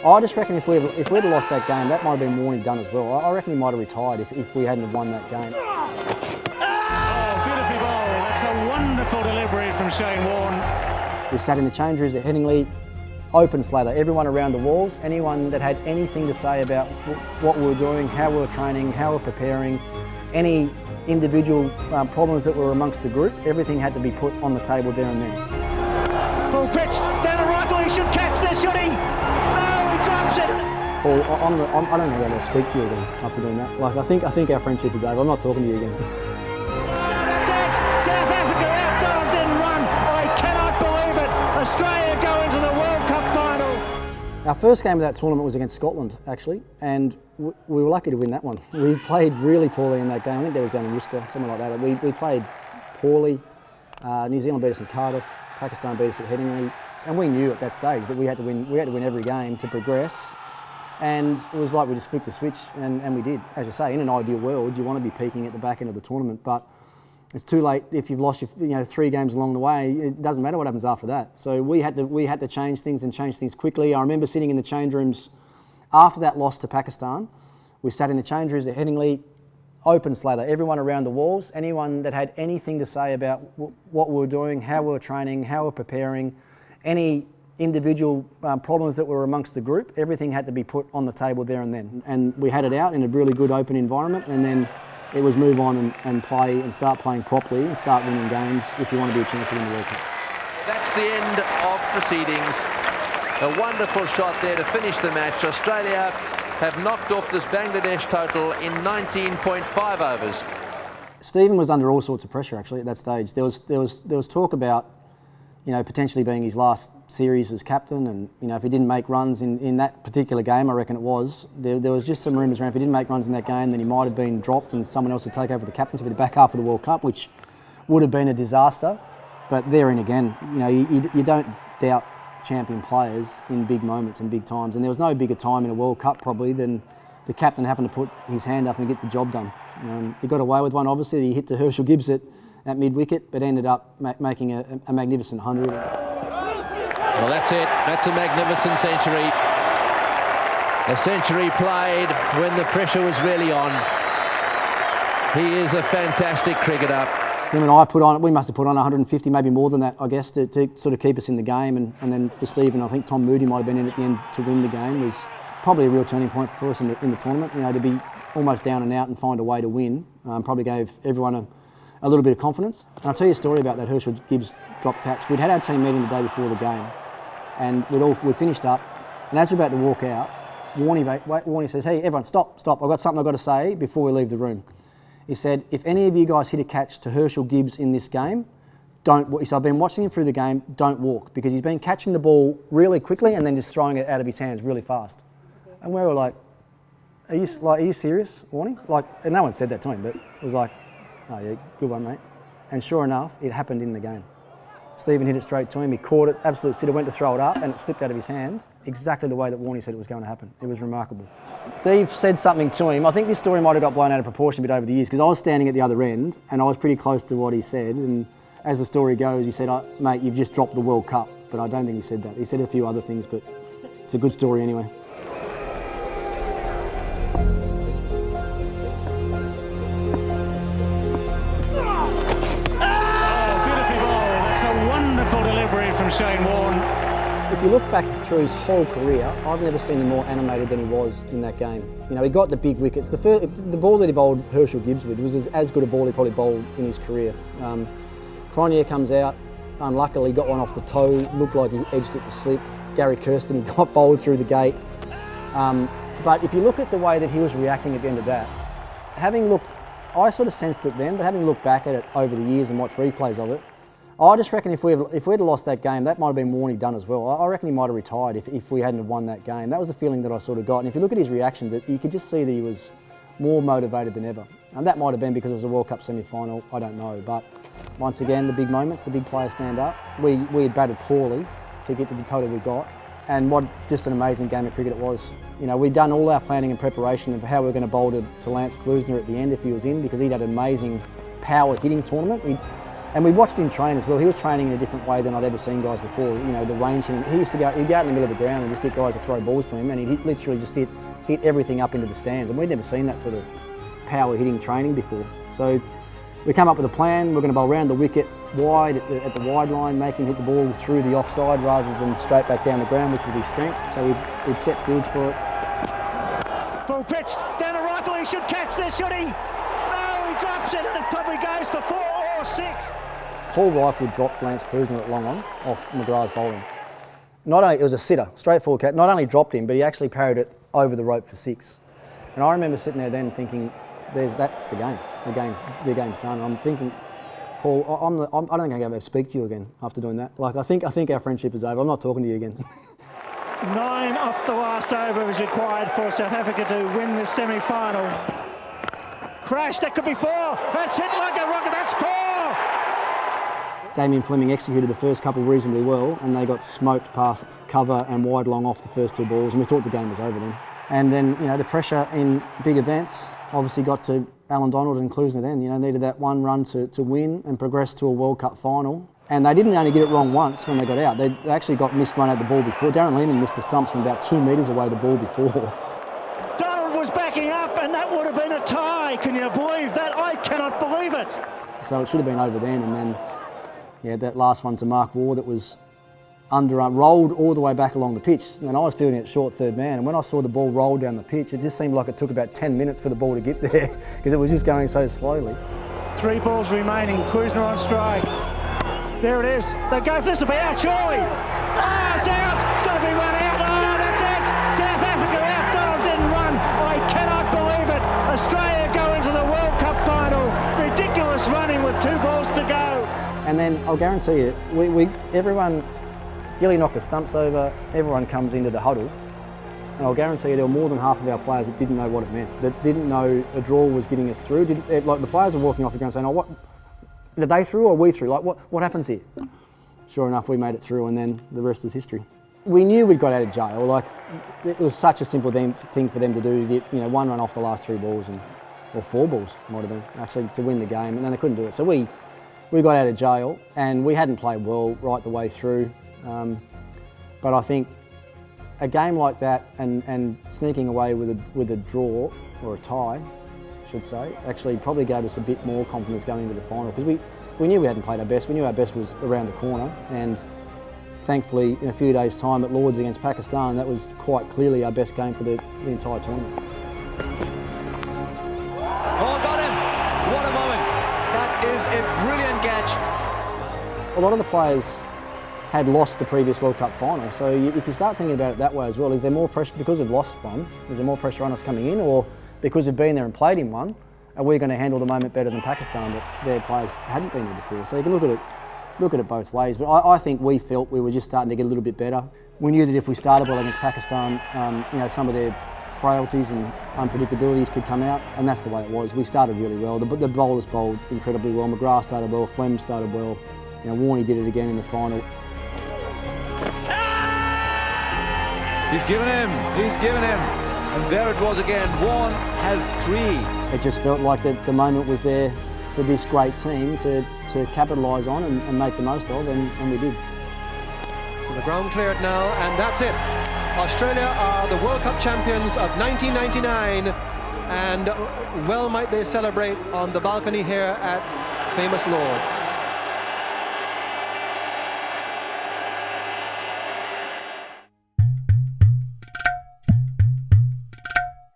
I just reckon if we'd have lost that game, that might have been Warnie done as well. I reckon he might have retired if we hadn't have won that game. Oh, beautifully bowled. That's a wonderful delivery from Shane Warne. We sat in the change rooms at Headingley, open slather, everyone around the walls, anyone that had anything to say about what we were doing, how we were training, how we were preparing, any individual problems that were amongst the group, everything had to be put on the table there and then. Full pitch, down the rifle, he should catch this, should he? No, he drops it! Paul, I don't think I'm going to speak to you again after doing that. Like, I think our friendship is over. I'm not talking to you again. That's it! South Africa outdone, didn't run. I cannot believe it. Australia go into the World Cup final. Our first game of that tournament was against Scotland, actually, and we were lucky to win that one. We played really poorly in that game. I think that was down in Worcester, something like that. We played poorly. New Zealand beat us in Cardiff. Pakistan beat us at Headingley, and we knew at that stage that we had to win. We had to win every game to progress, and it was like we just flicked a switch, and we did. As you say, in an ideal world, you want to be peaking at the back end of the tournament, but it's too late if you've lost your 3 games along the way. It doesn't matter what happens after that. So we had to change things and change things quickly. I remember sitting in the change rooms after that loss to Pakistan. We sat in the change rooms at Headingley, open slather, everyone around the walls, anyone that had anything to say about what we were doing, how we were training, how we were preparing, any individual problems that were amongst the group, everything had to be put on the table there and then. And we had it out in a really good open environment, and then it was move on and play and start playing properly and start winning games if you want to be a chance to win the World Cup. That's the end of proceedings. A wonderful shot there to finish the match. Australia have knocked off this Bangladesh total in 19.5 overs. Stephen was under all sorts of pressure actually at that stage. There was talk about potentially being his last series as captain, and if he didn't make runs in that particular game, I reckon it was, there was just some rumours around if he didn't make runs in that game, then he might have been dropped and someone else would take over the captaincy for the back half of the World Cup, which would have been a disaster. But therein again, you don't doubt champion players in big moments and big times, and there was no bigger time in a World Cup probably than the captain having to put his hand up and get the job done. He got away with one, obviously. He hit to Herschel Gibbs at mid-wicket, but ended up making a magnificent 100. Well, that's it. That's a magnificent century. A century played when the pressure was really on. He is a fantastic cricketer. Him and we must have put on 150, maybe more than that, I guess, to sort of keep us in the game. And then for Stephen, I think Tom Moody might have been in at the end to win the game. Was probably a real turning point for us in the tournament. To be almost down and out and find a way to win probably gave everyone a little bit of confidence. And I'll tell you a story about that Herschel Gibbs drop catch. We'd had our team meeting the day before the game, and we'd finished up. And as we're about to walk out, Warnie says, "Hey, everyone, stop! I've got something I've got to say before we leave the room." He said, "If any of you guys hit a catch to Herschel Gibbs in this game, don't walk." He said, "I've been watching him through the game, don't walk," because he's been catching the ball really quickly and then just throwing it out of his hands really fast. Okay. And we were like, are you serious, Warnie? And no one said that to him, but it was like, "Oh yeah, good one, mate." And sure enough, it happened in the game. Stephen hit it straight to him, he caught it, absolute sitter, went to throw it up, and it slipped out of his hand, exactly the way that Warnie said it was going to happen. It was remarkable. Steve said something to him. I think this story might have got blown out of proportion a bit over the years, because I was standing at the other end, and I was pretty close to what he said, and as the story goes, he said, "Mate, you've just dropped the World Cup," but I don't think he said that. He said a few other things, but it's a good story anyway. A wonderful delivery from Shane Warne. If you look back through his whole career, I've never seen him more animated than he was in that game. He got the big wickets. The ball that he bowled Herschel Gibbs with was as good a ball he probably bowled in his career. Cronje comes out, unluckily got one off the toe, looked like he edged it to slip. Gary Kirsten, he got bowled through the gate. But if you look at the way that he was reacting at the end of that, I sort of sensed it then, but having looked back at it over the years and watched replays of it, I just reckon if we'd have lost that game, that might have been Warnie done as well. I reckon he might have retired if we hadn't have won that game. That was the feeling that I sort of got. And if you look at his reactions, you could just see that he was more motivated than ever. And that might have been because it was a World Cup semi-final, I don't know. But once again, the big moments, the big players stand up. We had batted poorly to get to the total we got. And what just an amazing game of cricket it was. We'd done all our planning and preparation of how we were going to bowl to Lance Klusener at the end if he was in, because he'd had an amazing power hitting tournament. And we watched him train as well. He was training in a different way than I'd ever seen guys before. You know, the range. He used to he'd go out in the middle of the ground and just get guys to throw balls to him, and he'd literally just hit everything up into the stands. And we'd never seen that sort of power hitting training before. So we come up with a plan. We're going to bowl around the wicket wide at the wide line, make him hit the ball through the offside rather than straight back down the ground, which was his strength. So we'd set fields for it. Full pitched down the rifle. He should catch this, should he? No, he drops it, and it probably goes for 4 or 6. Paul Rifle dropped Lance Cruiser at long on off McGrath's bowling. Not only, it was a sitter, straightforward catch, not only dropped him, but he actually parried it over the rope for 6. And I remember sitting there then thinking, that's the game. The game's done. I'm thinking, Paul, I don't think I'm going to speak to you again after doing that. Like, I think our friendship is over. I'm not talking to you again. 9 off the last over is required for South Africa to win this semi-final. Crash, that could be 4. That's hit like a rocket, that's 4. Damien Fleming executed the first couple reasonably well, and they got smoked past cover and wide long off the first 2 balls, and we thought the game was over then. And then, you know, the pressure in big events obviously got to Alan Donald and Klusner then. You know, needed that 1 run to win and progress to a World Cup final. And they didn't only get it wrong once when they got out. They actually got missed run at the ball before. Darren Lehman missed the stumps from about 2 metres away the ball before. Donald was backing up, and that would have been a tie. Can you believe that? I cannot believe it. So it should have been over then, and then, yeah, that last one to Mark Waugh that was rolled all the way back along the pitch. And I was fielding it short third man, and when I saw the ball roll down the pitch, it just seemed like it took about 10 minutes for the ball to get there because it was just going so slowly. 3 balls remaining, Klusner on strike. There it is. They go, this will be out surely. Oh, it's out. It's going to be run out. Oh, that's it. South Africa out. Donald didn't run. I cannot believe it. Australia go into the World Cup final. Ridiculous running with 2 balls to go. And then I'll guarantee you, everyone, Gilly knocked the stumps over, everyone comes into the huddle, and I'll guarantee you there were more than half of our players that didn't know what it meant, that didn't know a draw was getting us through. Like the players were walking off the ground saying, oh, what, did they through or we through? Like, what happens here? Sure enough, we made it through, and then the rest is history. We knew we'd got out of jail. Like, it was such a simple thing for them to do, to get, you know, 1 run off the last 3 balls, or 4 balls, might have been, actually, to win the game, and then they couldn't do it. So we got out of jail, and we hadn't played well right the way through. But I think a game like that and sneaking away with a draw, or a tie, I should say, actually probably gave us a bit more confidence going into the final, because we knew we hadn't played our best. We knew our best was around the corner, and thankfully in a few days' time at Lords against Pakistan, that was quite clearly our best game for the entire tournament. Oh, got him! What a moment! That is a brilliant catch. A lot of the players had lost the previous World Cup final, so if you start thinking about it that way as well, is there more pressure because we've lost one? Is there more pressure on us coming in, or because we've been there and played in one, are we going to handle the moment better than Pakistan that their players hadn't been there before? So you can look at it both ways, but I think we felt we were just starting to get a little bit better. We knew that if we started well against Pakistan, you know, some of their frailties and unpredictabilities could come out, and that's the way it was. We started really well. The bowlers bowled incredibly well. McGrath started well. Flem started well. You know, Warney did it again in the final. He's given him. And there it was again. Warren has 3. It just felt like the moment was there for this great team to capitalise on and make the most of, and we did. So the ground cleared now, and that's it. Australia are the World Cup champions of 1999, and well might they celebrate on the balcony here at famous Lords.